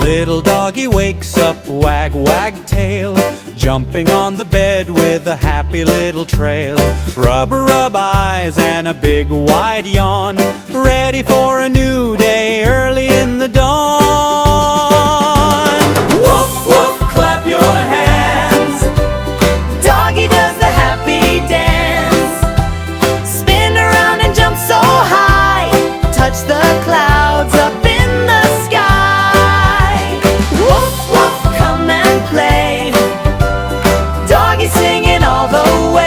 Little doggy wakes up, wag, wag tail, jumping on the bed with a happy little trail. Rub, rub eyes and a big wide yawn, ready for a new day early in the dawn. Woof, woof, clap your hands. Doggy does the happy dance. Spin around and jump so high, touch the clouds up in the sky. Woof, woof, come and play. Doggy singing all the way.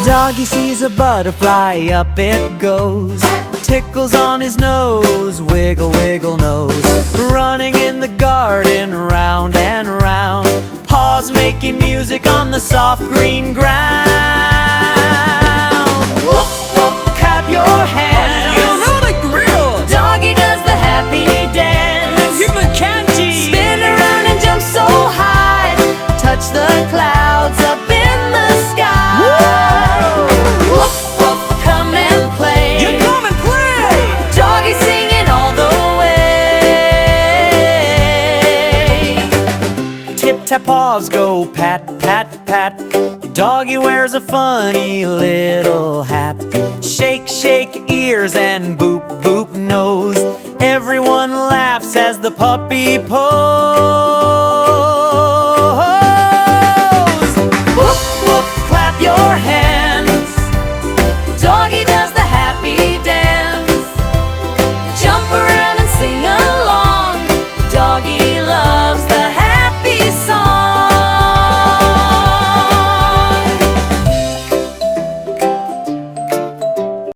Doggy sees a butterfly, up it goes, tickles on his nose, wiggle, wiggle nose. Running in the garden, round and round, paws making music on the soft green ground. Whoop, whoop, clap your hands. You know the grill. Doggy does the happy dance. Give a candy. Spin around and jump so high, touch the clouds up in the sky. Whoop, whoop, come and play. You come and play. Doggy singing all the way. Tip tap paws go pat, pat, pat. Doggy wears a funny little hat. Shake, shake ears and boop, boop nose. Everyone laughs as the puppy pose.